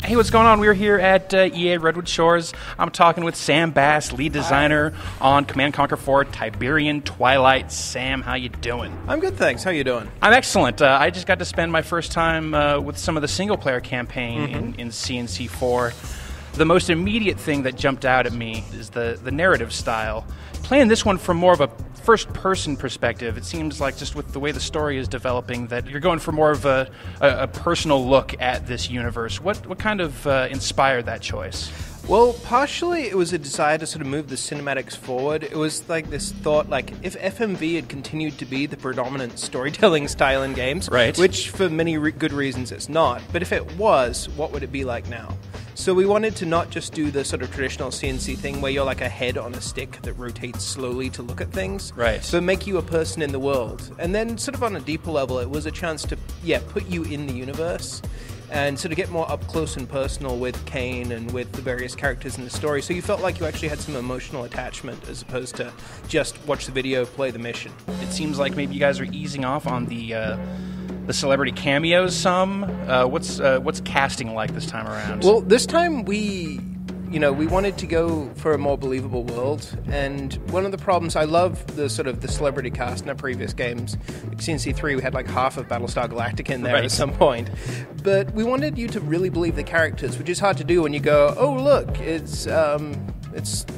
Hey, what's going on? We're here at EA Redwood Shores. I'm talking with Sam Bass, lead designer on Command & Conquer 4 Tiberian Twilight. Sam, how you doing? I'm good, thanks. How you doing? I'm excellent. I just got to spend my first time with some of the single-player campaign in CNC4. The most immediate thing that jumped out at me is the narrative style. Playing this one from more of a first-person perspective, it seems like just with the way the story is developing that you're going for more of a personal look at this universe. What kind of inspired that choice? Well, partially it was a desire to sort of move the cinematics forward. It was like this thought, like, if FMV had continued to be the predominant storytelling style in games, right, which for many good reasons it's not, but if it was, what would it be like now? So we wanted to not just do the sort of traditional CNC thing where you're like a head on a stick that rotates slowly to look at things, right, but make you a person in the world. And then sort of on a deeper level, it was a chance to, put you in the universe and sort of get more up close and personal with Kane and with the various characters in the story, so you felt like you actually had some emotional attachment as opposed to just watch the video, play the mission. It seems like maybe you guys are easing off on the celebrity cameos some. What's casting like this time around? Well, this time we wanted to go for a more believable world, and one of the problems, I love the sort of the celebrity cast in our previous games. Like CNC3, we had like half of Battlestar Galactica in there at some point, but we wanted you to really believe the characters, which is hard to do when you go, oh look, it's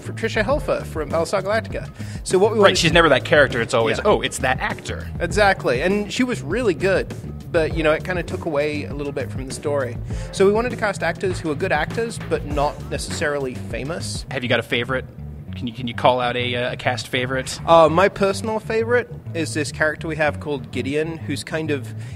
Patricia Helfer from Battlestar Galactica. So what we wanted she's never that character. It's always it's that actor. Exactly, and she was really good. But, it kind of took away a little bit from the story. So we wanted to cast actors who are good actors, but not necessarily famous. Have you got a favorite? Can you call out a cast favorite? My personal favorite is this character we have called Gideon, who's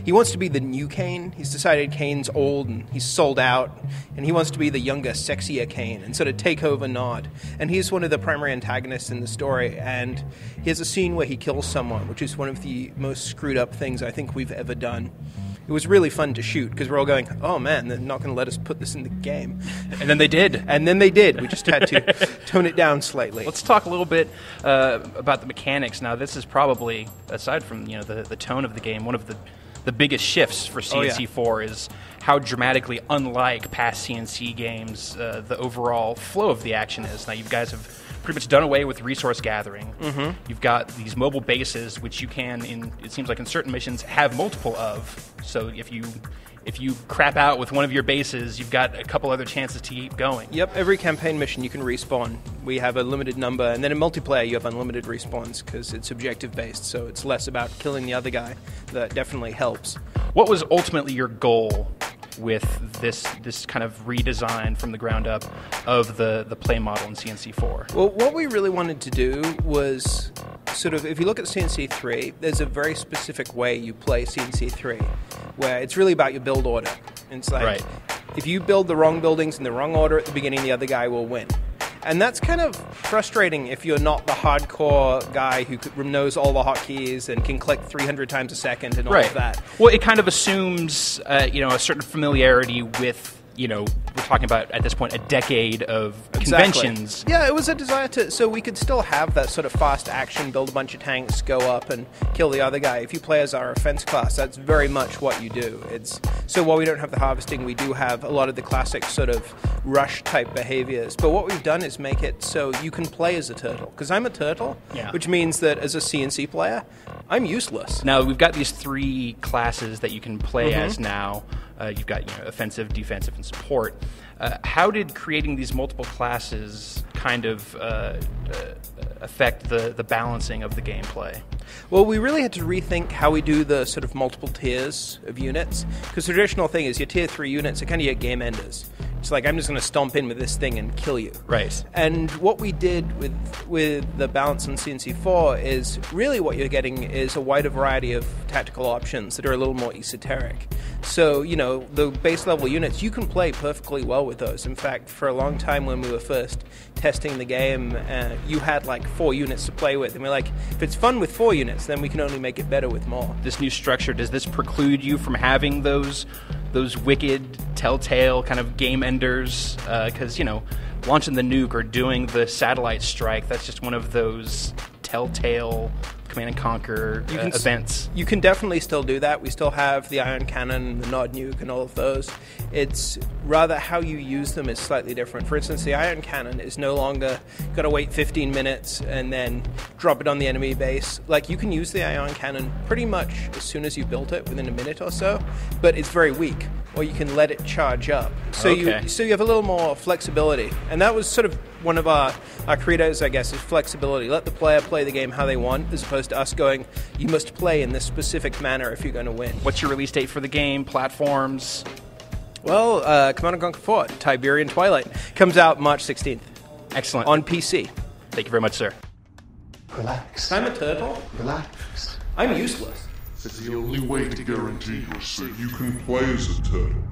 he wants to be the new Kane. He's decided Kane's old and he's sold out, and he wants to be the younger, sexier Kane and sort of take over Nod. And he's one of the primary antagonists in the story, and he has a scene where he kills someone, which is one of the most screwed up things I think we've ever done. It was really fun to shoot, because we're all going, oh man, they're not going to let us put this in the game. And then they did. We just had to tone it down slightly. Let's talk a little bit about the mechanics. Now, this is probably, aside from the tone of the game, one of the biggest shifts for CNC4 is how dramatically unlike past CNC games the overall flow of the action is. Now, you guys have pretty much done away with resource gathering. You've got these mobile bases, which you can, it seems like in certain missions, have multiple of. So if you crap out with one of your bases, you've got a couple other chances to keep going. Yep, every campaign mission you can respawn. We have a limited number, and then in multiplayer you have unlimited respawns because it's objective-based, so it's less about killing the other guy. That definitely helps. What was ultimately your goal with this kind of redesign from the ground up of the play model in CNC4? Well, what we really wanted to do was sort of, if you look at CNC3, there's a very specific way you play CNC3, where it's really about your build order. It's like, if you build the wrong buildings in the wrong order at the beginning, the other guy will win. And that's kind of frustrating if you're not the hardcore guy who knows all the hotkeys and can click 300 times a second and all of that. Well, it kind of assumes, a certain familiarity with, we're talking about, at this point, a decade of conventions. Yeah, it was a desire so we could still have that sort of fast action, build a bunch of tanks, go up and kill the other guy. If you play as our offense class, that's very much what you do. So while we don't have the harvesting, we do have a lot of the classic sort of rush-type behaviors. But what we've done is make it so you can play as a turtle. Because I'm a turtle, which means that as a CNC player, I'm useless. Now, we've got these three classes that you can play as now. You've got offensive, defensive, and support. How did creating these multiple classes kind of affect the balancing of the gameplay? Well, we really had to rethink how we do the sort of multiple tiers of units. Because the traditional thing is your tier 3 units are kind of your game enders. It's like, I'm just going to stomp in with this thing and kill you. Right. And what we did with the balance on CNC4 is really what you're getting is a wider variety of tactical options that are a little more esoteric. So, the base level units, you can play perfectly well with those. In fact, for a long time when we were first testing the game, you had like 4 units to play with. And we're like, if it's fun with 4 units, then we can only make it better with more. This new structure, does this preclude you from having those wicked, telltale kind of game enders? Because, launching the nuke or doing the satellite strike, that's just one of those telltale Command and Conquer events. You can definitely still do that. We still have the ion cannon, the Nod nuke, and all of those. It's rather how you use them is slightly different. For instance, the ion cannon is no longer got to wait 15 minutes and then drop it on the enemy base. Like, you can use the ion cannon pretty much as soon as you built it, within a minute or so, but it's very weak. Or you can let it charge up. So you have a little more flexibility. And that was sort of one of our credos, I guess, is flexibility. Let the player play the game how they want, as opposed to us going, you must play in this specific manner if you're going to win. What's your release date for the game? Platforms? Well, Command & Conquer 4, Tiberian Twilight, comes out March 16th. Excellent. On PC. Thank you very much, sir. Relax. I'm a turtle? Relax. I'm useless. It's the only way to guarantee you so you can play as a turtle.